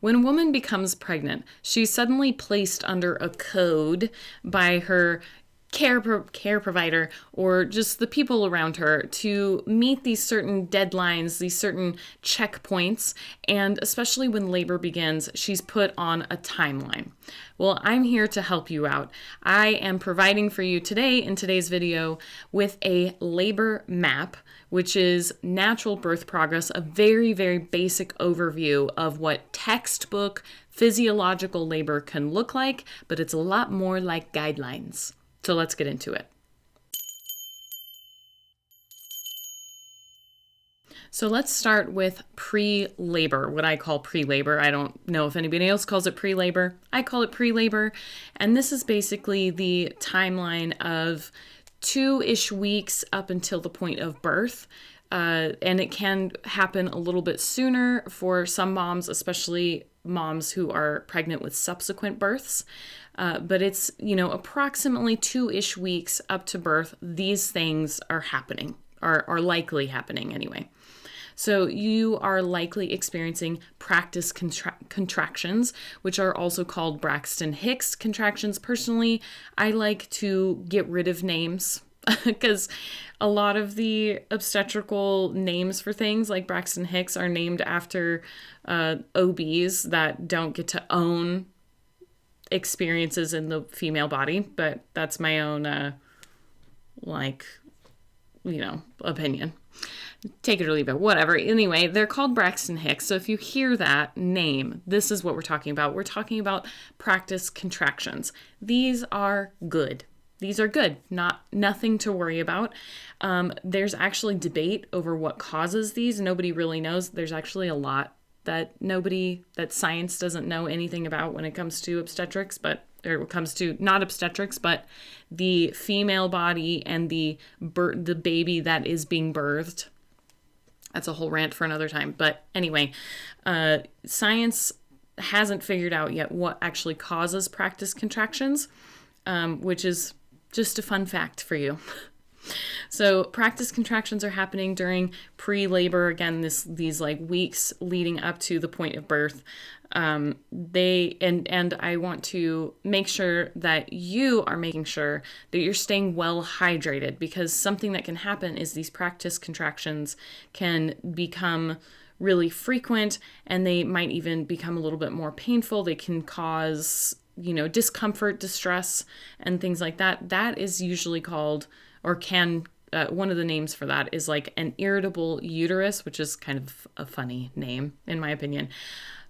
When a woman becomes pregnant, she's suddenly placed under a code by her care provider or just the people around her to meet these certain deadlines, these certain checkpoints, and especially when labor begins, she's put on a timeline. Well, I'm here to help you out. I am providing for you today in today's video with a labor map, which is natural birth progress, a very, very basic overview of what textbook physiological labor can look like, but it's a lot more like guidelines. So let's get into it. So let's start with pre-labor, what I call pre-labor. I don't know if anybody else calls it pre-labor. I call it pre-labor. And this is basically the timeline of 2-ish weeks up until the point of birth. And it can happen a little bit sooner for some moms, especially moms who are pregnant with subsequent births. But it's, approximately 2-ish weeks up to birth. These things are happening, are likely happening anyway. So you are likely experiencing practice contractions, which are also called Braxton Hicks contractions. Personally, I like to get rid of names because a lot of the obstetrical names for things like Braxton Hicks are named after OBs that don't get to own experiences in the female body, but that's my own opinion. Take it or leave it, whatever. Anyway, they're called Braxton Hicks. So if you hear that name, this is what we're talking about. We're talking about practice contractions. These are good. These are good, nothing to worry about. There's actually debate over what causes these. Nobody really knows. There's actually a lot that science doesn't know anything about when it comes to obstetrics, or when it comes to not obstetrics, but the female body and the baby that is being birthed. That's a whole rant for another time. But anyway, science hasn't figured out yet what actually causes practice contractions, which is just a fun fact for you. So practice contractions are happening during pre-labor. Again, these like weeks leading up to the point of birth. And I want to make sure that you are making sure that you're staying well hydrated, because something that can happen is these practice contractions can become really frequent, and they might even become a little bit more painful. They can cause, discomfort, distress, and things like that. That is usually called, or can, one of the names for that is like an irritable uterus, which is kind of a funny name in my opinion.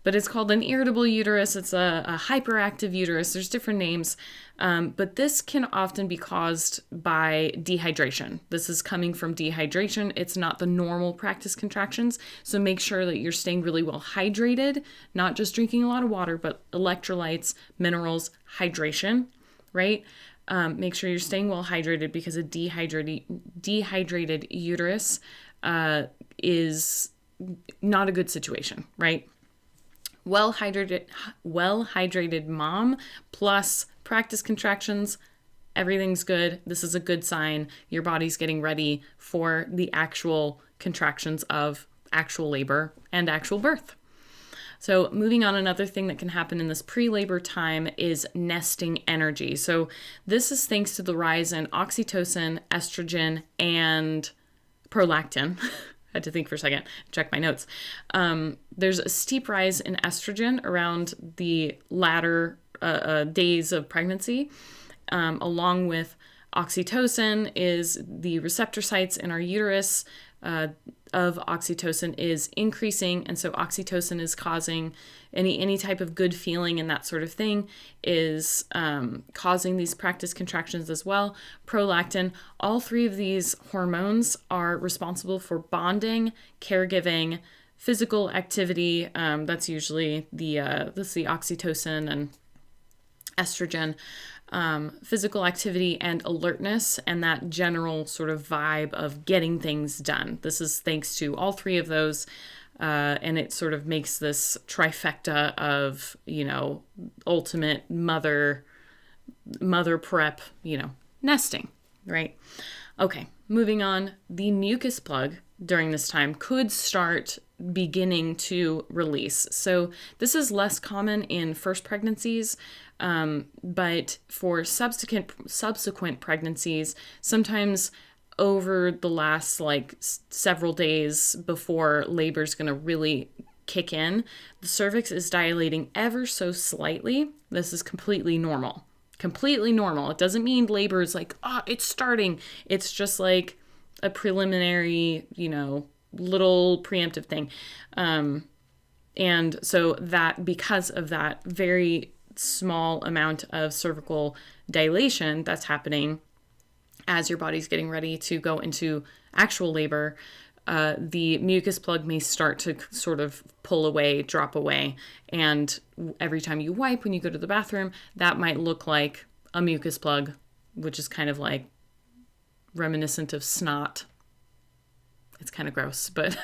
But it's called an irritable uterus. It's a hyperactive uterus. There's different names. But this can often be caused by dehydration. This is coming from dehydration. It's not the normal practice contractions. So make sure that you're staying really well hydrated, not just drinking a lot of water, but electrolytes, minerals, hydration, right? Make sure you're staying well hydrated, because a dehydrated uterus is not a good situation, right? Well hydrated mom plus practice contractions, everything's good. This is a good sign. Your body's getting ready for the actual contractions of actual labor and actual birth. So moving on, another thing that can happen in this pre-labor time is nesting energy. So this is thanks to the rise in oxytocin, estrogen, and prolactin. I had to think for a second, check my notes. There's a steep rise in estrogen around the latter days of pregnancy, along with oxytocin. Is the receptor sites in our uterus of oxytocin is increasing, and so oxytocin is causing any type of good feeling and that sort of thing, is causing these practice contractions as well. Prolactin, all three of these hormones are responsible for bonding, caregiving, physical activity. That's usually the oxytocin and estrogen. Physical activity and alertness, and that general sort of vibe of getting things done. This is thanks to all three of those, and it sort of makes this trifecta of, ultimate mother prep, nesting, right? Okay, moving on. The mucus plug during this time could start beginning to release. So this is less common in first pregnancies, but for subsequent pregnancies, sometimes over the last like several days before labor is going to really kick in, the cervix is dilating ever so slightly. This is completely normal. Completely normal. It doesn't mean labor is like, it's starting. It's just like a preliminary, little preemptive thing. And so that because of that very small amount of cervical dilation that's happening as your body's getting ready to go into actual labor, the mucus plug may start to sort of pull away, drop away. And every time you wipe when you go to the bathroom, that might look like a mucus plug, which is kind of like reminiscent of snot. It's kind of gross, but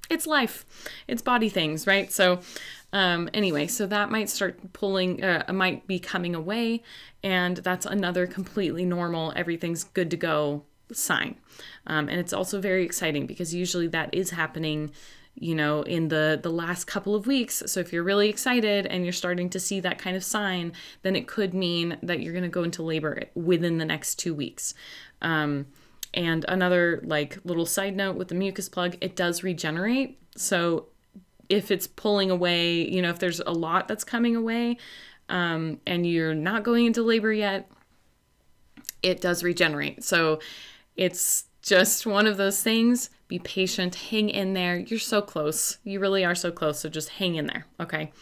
it's life. It's body things, right? So anyway, so that might start pulling, might be coming away, and that's another completely normal, everything's good to go sign. And it's also very exciting because usually that is happening, in the last couple of weeks. So if you're really excited and you're starting to see that kind of sign, then it could mean that you're going to go into labor within the next 2 weeks. And another like little side note with the mucus plug, it does regenerate. So if it's pulling away, if there's a lot that's coming away, and you're not going into labor yet, it does regenerate. So it's just one of those things. Be patient, hang in there. You're so close. You really are so close. So just hang in there. Okay.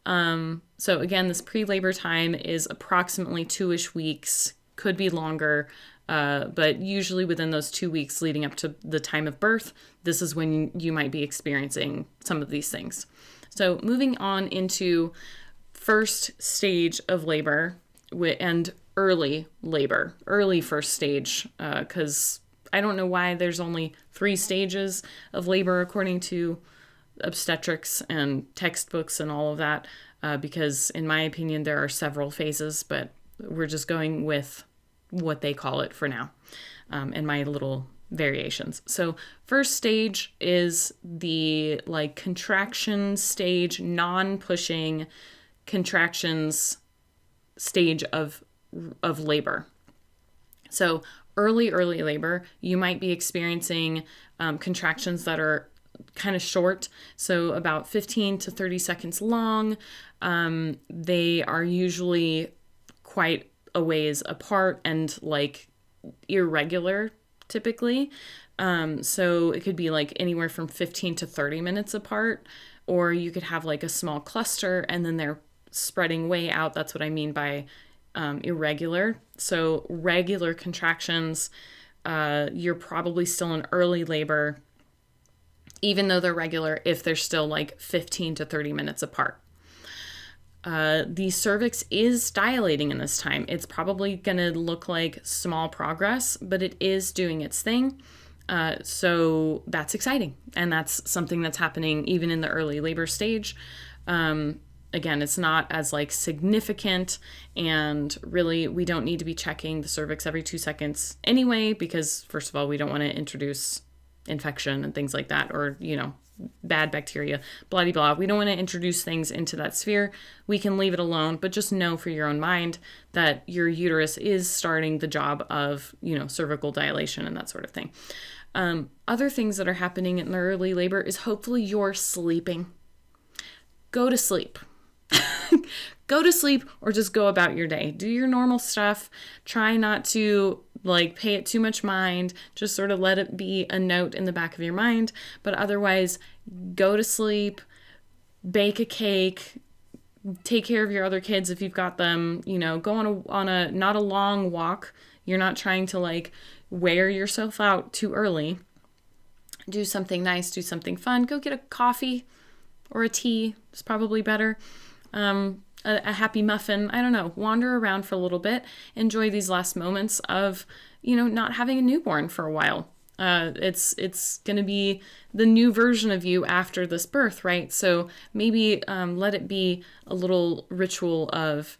So again, this pre-labor time is approximately 2-ish weeks, could be longer. But usually within those 2 weeks leading up to the time of birth, this is when you might be experiencing some of these things. So moving on into first stage of labor and early labor, early first stage, because I don't know why there's only 3 stages of labor according to obstetrics and textbooks and all of that, because in my opinion, there are several phases, but we're just going with what they call it for now, and my little variations. So first stage is the like contraction stage, non-pushing contractions stage of labor. So early labor, you might be experiencing contractions that are kind of short, so about 15 to 30 seconds long. They are usually quite a ways apart and like irregular typically. So it could be like anywhere from 15 to 30 minutes apart, or you could have like a small cluster and then they're spreading way out. That's what I mean by irregular. So regular contractions, you're probably still in early labor, even though they're regular, if they're still like 15 to 30 minutes apart. The cervix is dilating in this time. It's probably going to look like small progress, but it is doing its thing. So that's exciting. And that's something that's happening even in the early labor stage. Again, it's not as like significant, and really we don't need to be checking the cervix every 2 seconds anyway, because first of all, we don't want to introduce infection and things like that, or, bad bacteria, blah, blah, blah. We don't want to introduce things into that sphere. We can leave it alone, but just know for your own mind that your uterus is starting the job of, cervical dilation and that sort of thing. Other things that are happening in the early labor is hopefully you're sleeping. Go to sleep. Go to sleep or just go about your day. Do your normal stuff. Try not to pay it too much mind. Just sort of let it be a note in the back of your mind. But otherwise, go to sleep, bake a cake, take care of your other kids if you've got them, go on a not a long walk. You're not trying to wear yourself out too early. Do something nice, do something fun. Go get a coffee or a tea. It's probably better. A happy muffin. I don't know. Wander around for a little bit. Enjoy these last moments of, not having a newborn for a while. It's going to be the new version of you after this birth, right? So maybe let it be a little ritual of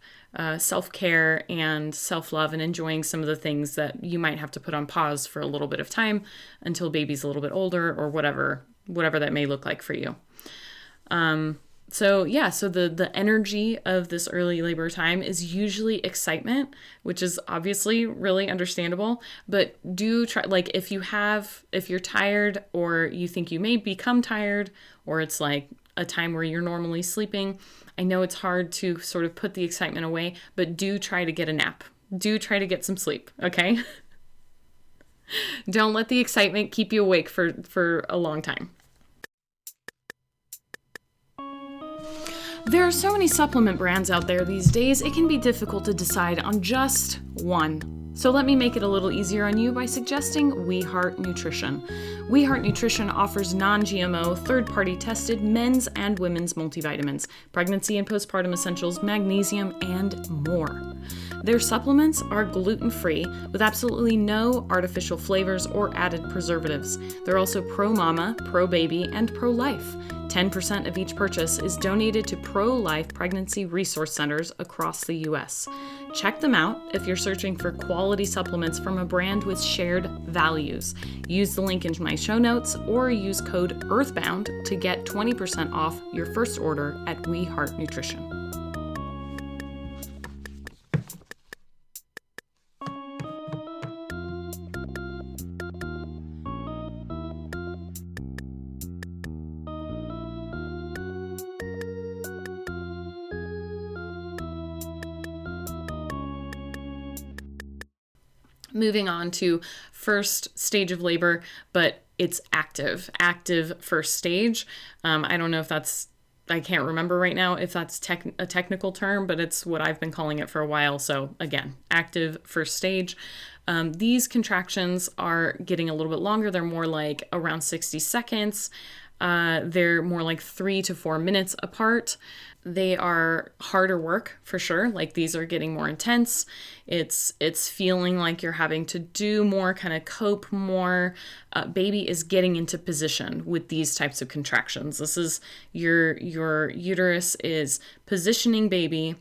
self-care and self-love and enjoying some of the things that you might have to put on pause for a little bit of time until baby's a little bit older, or whatever that may look like for you. So the energy of this early labor time is usually excitement, which is obviously really understandable, but do try, like if you're tired or you think you may become tired, or it's like a time where you're normally sleeping, I know it's hard to sort of put the excitement away, but do try to get a nap. Do try to get some sleep, okay? Don't let the excitement keep you awake for a long time. There are so many supplement brands out there these days, it can be difficult to decide on just one. So let me make it a little easier on you by suggesting We Heart Nutrition. We Heart Nutrition offers non-GMO, third-party tested men's and women's multivitamins, pregnancy and postpartum essentials, magnesium, and more. Their supplements are gluten-free with absolutely no artificial flavors or added preservatives. They're also pro-mama, pro-baby, and pro-life. 10% of each purchase is donated to pro-life pregnancy resource centers across the U.S. Check them out if you're searching for quality supplements from a brand with shared values. Use the link in my show notes or use code Earthbound to get 20% off your first order at We Heart Nutrition. Moving on to first stage of labor, but it's active first stage. I don't know if I can't remember right now if that's a technical term, but it's what I've been calling it for a while. So again, active first stage. These contractions are getting a little bit longer. They're more like around 60 seconds. They're more like 3 to 4 minutes apart. They are harder work for sure. Like these are getting more intense. It's feeling like you're having to do more, kind of cope more. Baby is getting into position with these types of contractions. This is your uterus is positioning baby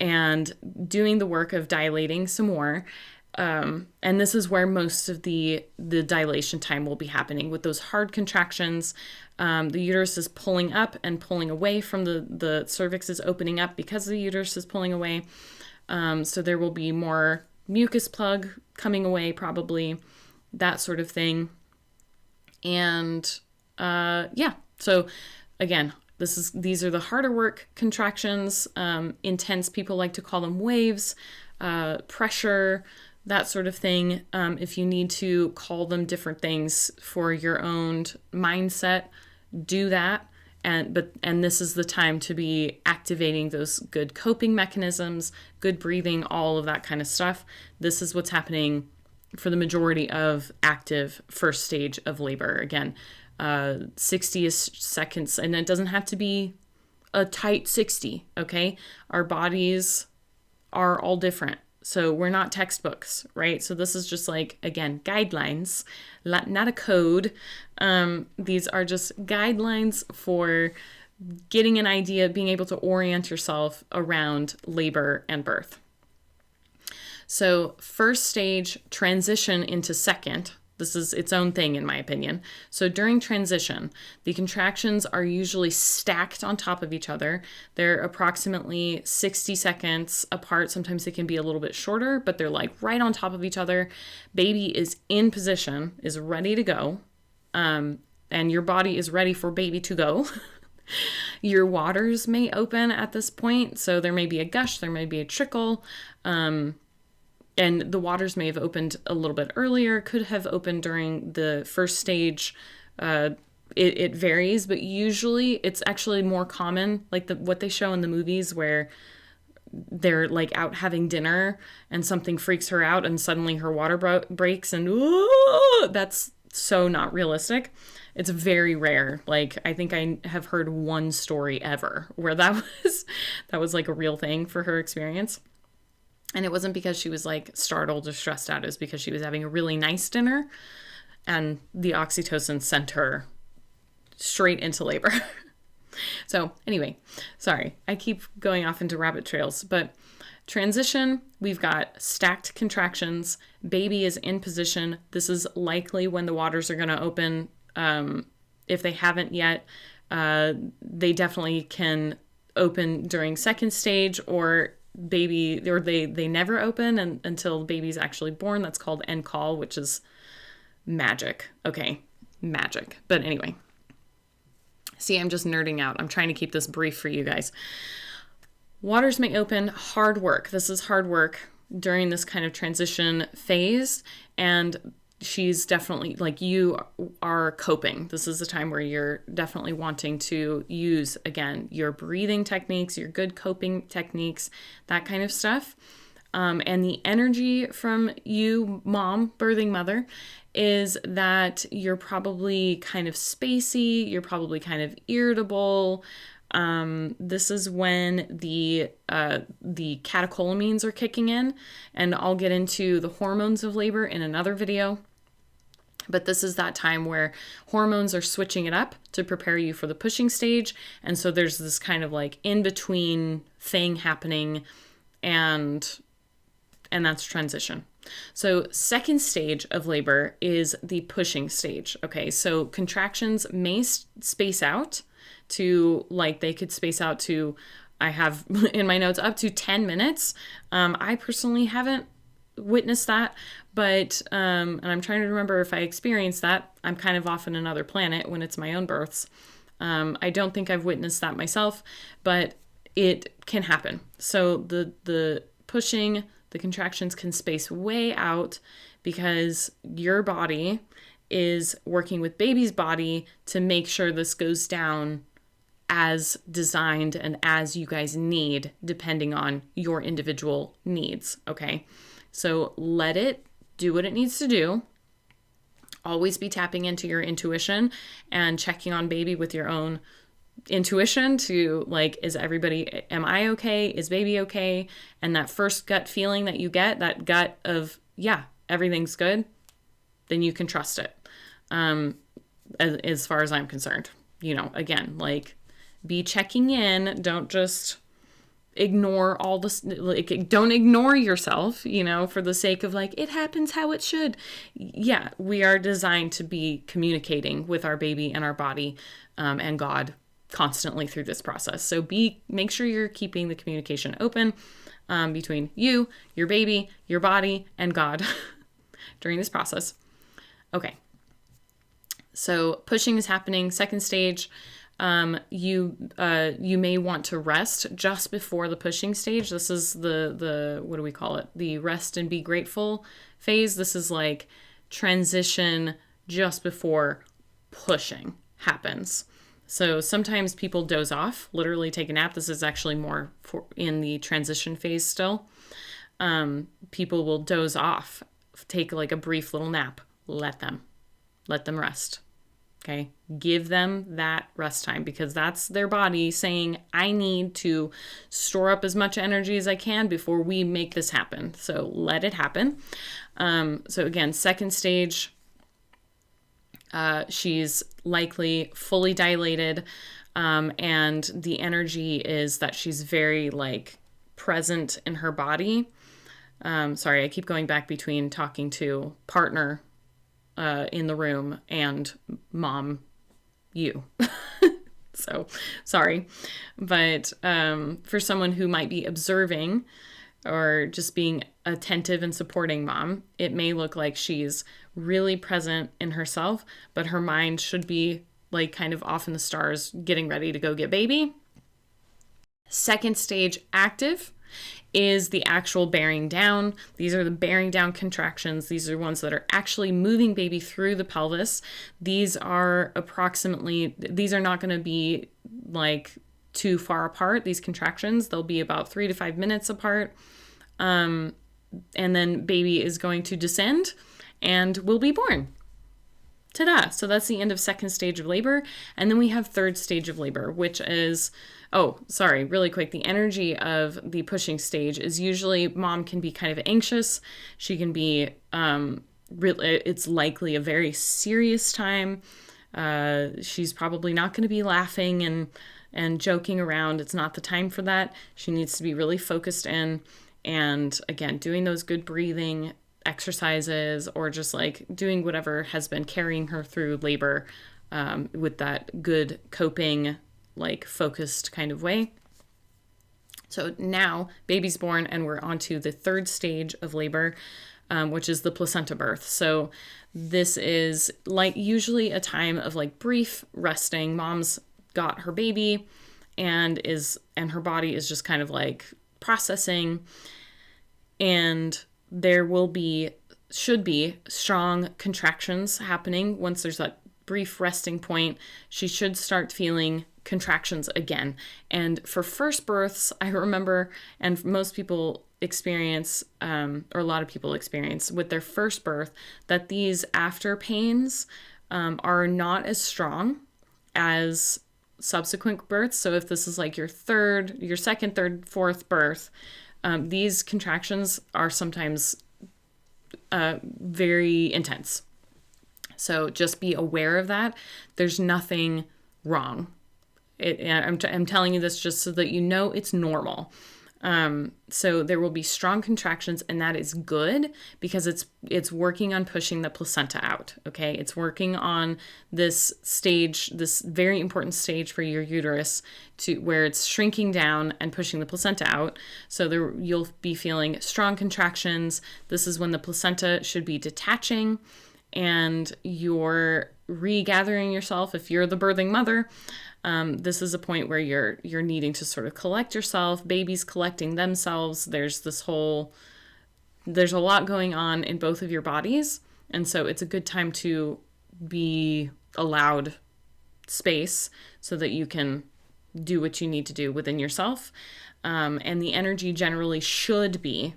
and doing the work of dilating some more. And this is where most of the dilation time will be happening with those hard contractions. The uterus is pulling up and pulling away from the cervix is opening up because the uterus is pulling away. So there will be more mucus plug coming away, probably that sort of thing. And so again, these are the harder work contractions. Intense, people like to call them waves, pressure, that sort of thing. If you need to call them different things for your own mindset, do that. And this is the time to be activating those good coping mechanisms, good breathing, all of that kind of stuff. This is what's happening for the majority of active first stage of labor. Again, 60 seconds, and it doesn't have to be a tight 60, okay? Our bodies are all different. So we're not textbooks, right? So this is just like, again, guidelines, not a code. These are just guidelines for getting an idea, being able to orient yourself around labor and birth. So first stage, transition into second. This is its own thing, in my opinion. So during transition, the contractions are usually stacked on top of each other. They're approximately 60 seconds apart. Sometimes they can be a little bit shorter, but they're like right on top of each other. Baby is in position, is ready to go. And your body is ready for baby to go. Your waters may open at this point. So there may be a gush, there may be a trickle. And the waters may have opened a little bit earlier, could have opened during the first stage. It varies, but usually it's actually more common, like what they show in the movies where they're like out having dinner and something freaks her out and suddenly her water breaks and that's so not realistic. It's very rare. Like I think I have heard one story ever where that was like a real thing for her experience. And it wasn't because she was like startled or stressed out. It was because she was having a really nice dinner and the oxytocin sent her straight into labor. So anyway, sorry, I keep going off into rabbit trails, but transition, we've got stacked contractions. Baby is in position. This is likely when the waters are going to open. If they haven't yet, they definitely can open during second stage, or they never open until baby's actually born. That's called end call, which is magic. Okay, magic. But anyway, see, I'm just nerding out. I'm trying to keep this brief for you guys. Waters may open, hard work. This is hard work during this kind of transition phase. And she's definitely, like, you are coping. This is a time where you're definitely wanting to use, again, your breathing techniques, your good coping techniques, that kind of stuff. And the energy from you, mom, birthing mother, is that you're probably kind of spacey, you're probably kind of irritable. This is when the catecholamines are kicking in, and I'll get into the hormones of labor in another video. But this is that time where hormones are switching it up to prepare you for the pushing stage. And so there's this kind of like in-between thing happening, and that's transition. So second stage of labor is the pushing stage. Okay, so contractions may space out to, like, they could space out to, I have in my notes, up to 10 minutes. I personally haven't witnessed that, but and I'm trying to remember if I experienced that. I'm kind of off on another planet when it's my own births. I don't think I've witnessed that myself, but it can happen. So the pushing, the contractions can space way out because your body is working with baby's body to make sure this goes down as designed and as you guys need, depending on your individual needs. Okay, so let it do what it needs to do. Always be tapping into your intuition and checking on baby with your own intuition to, like, am I okay? Is baby okay? And that first gut feeling that you get, that gut of, yeah, everything's good, then you can trust it. As far as I'm concerned, again, like, be checking in. Don't just ignore all this, like, don't ignore yourself, for the sake of, like, it happens how it should. Yeah, we are designed to be communicating with our baby and our body, and God constantly through this process. So make sure you're keeping the communication open between you, your baby, your body, and God during this process. Okay. So pushing is happening. Second stage, you may want to rest just before the pushing stage. This is the what do we call it? The rest and be grateful phase. This is like transition just before pushing happens. So sometimes people doze off, literally take a nap. This is actually more in the transition phase still. People will doze off, take like a brief little nap. Let them rest. Okay. Give them that rest time, because that's their body saying, I need to store up as much energy as I can before we make this happen. So let it happen. So again, second stage, she's likely fully dilated. And the energy is that she's very, like, present in her body. Sorry, I keep going back between talking to partner in the room and mom, you. So sorry. But for someone who might be observing or just being attentive and supporting mom, it may look like she's really present in herself, but her mind should be, like, kind of off in the stars, getting ready to go get baby. Second stage active is the actual bearing down. These are the bearing down contractions. These are ones that are actually moving baby through the pelvis. These are not going to be, like, too far apart, these contractions. They'll be about 3 to 5 minutes apart. And then baby is going to descend and will be born. Ta-da! So that's the end of second stage of labor. And then we have third stage of labor, which is, really quick. The energy of the pushing stage is usually mom can be kind of anxious. She can be, it's likely a very serious time. She's probably not going to be laughing and joking around. It's not the time for that. She needs to be really focused in, and again, doing those good breathing exercises, or just like doing whatever has been carrying her through labor, with that good coping, like focused kind of way. So now baby's born and we're on to the third stage of labor, which is the placenta birth. So this is like usually a time of like brief resting. Mom's got her baby and her body is just kind of like processing, and there should be strong contractions happening. Once there's that brief resting point, she should start feeling contractions again. And for first births, I remember, and most people experience, or a lot of people experience with their first birth, that these after pains are not as strong as subsequent births. So if this is like your second, third, fourth birth, these contractions are sometimes very intense. So just be aware of that. There's nothing wrong. I'm telling you this just so that you know it's normal. So there will be strong contractions, and that is good because it's working on pushing the placenta out. Okay. It's working on this stage, this very important stage for your uterus, to where it's shrinking down and pushing the placenta out. So you'll be feeling strong contractions. This is when the placenta should be detaching and you're regathering yourself. If you're the birthing mother, this is a point where you're needing to sort of collect yourself. Baby's collecting themselves. There's a lot going on in both of your bodies. And so it's a good time to be allowed space so that you can do what you need to do within yourself. And the energy generally should be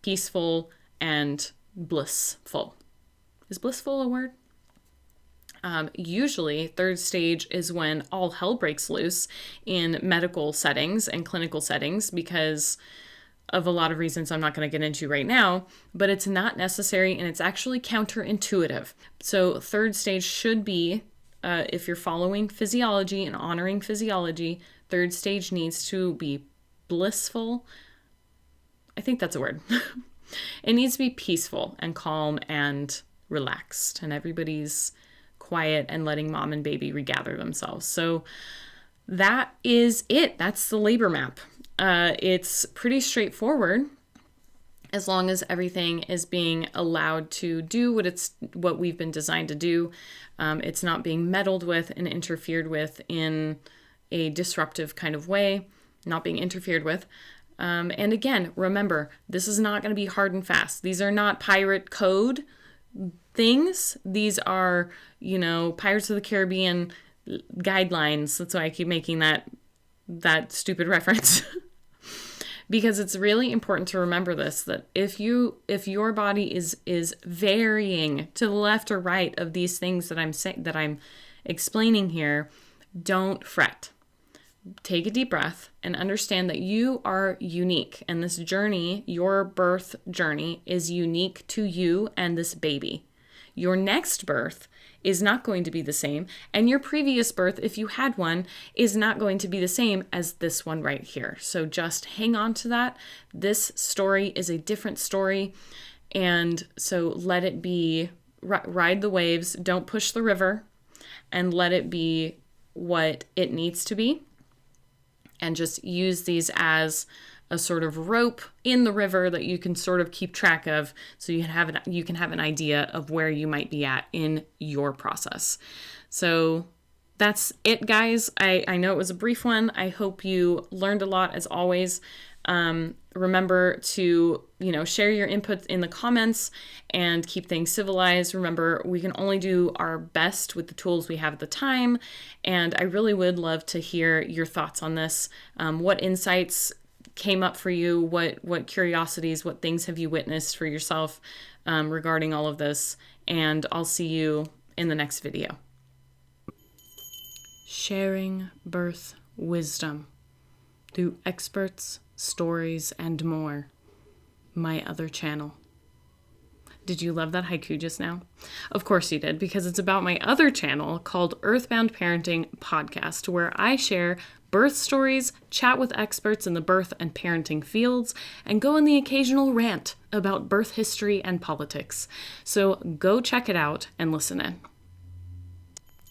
peaceful and blissful. Is blissful a word? Usually, third stage is when all hell breaks loose in medical settings and clinical settings because of a lot of reasons I'm not going to get into right now, but it's not necessary and it's actually counterintuitive. So third stage should be, if you're following physiology and honoring physiology, third stage needs to be blissful. I think that's a word. It needs to be peaceful and calm and relaxed, and everybody's quiet and letting mom and baby regather themselves. So that is it. That's the labor map. It's pretty straightforward as long as everything is being allowed to do what we've been designed to do. It's not being meddled with and interfered with in a disruptive kind of way, not being interfered with. And again, remember, this is not going to be hard and fast. These are not pirate code things. These are, Pirates of the Caribbean guidelines. That's why I keep making that stupid reference. Because it's really important to remember this, that if your body is varying to the left or right of these things that I'm explaining here, don't fret. Take a deep breath and understand that you are unique, and this journey, your birth journey, is unique to you and this baby. Your next birth is not going to be the same, and your previous birth, if you had one, is not going to be the same as this one right here. So just hang on to that. This story is a different story, and so let it be, ride the waves, don't push the river, and let it be what it needs to be. And just use these as a sort of rope in the river that you can sort of keep track of, so you can have an idea of where you might be at in your process. So that's it, guys. I know it was a brief one. I hope you learned a lot as always. Remember to, share your input in the comments and keep things civilized. Remember, we can only do our best with the tools we have at the time. And I really would love to hear your thoughts on this. What insights came up for you? What curiosities, what things have you witnessed for yourself regarding all of this? And I'll see you in the next video. Sharing birth wisdom through experts, stories, and more. My other channel. Did you love that haiku just now? Of course you did, because it's about my other channel called Earthbound Parenting Podcast, where I share birth stories, chat with experts in the birth and parenting fields, and go on the occasional rant about birth history and politics. So go check it out and listen in.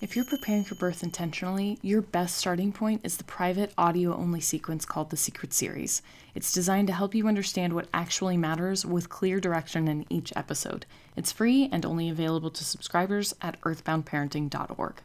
If you're preparing for birth intentionally, your best starting point is the private audio-only sequence called the Secret Series. It's designed to help you understand what actually matters with clear direction in each episode. It's free and only available to subscribers at earthboundparenting.org.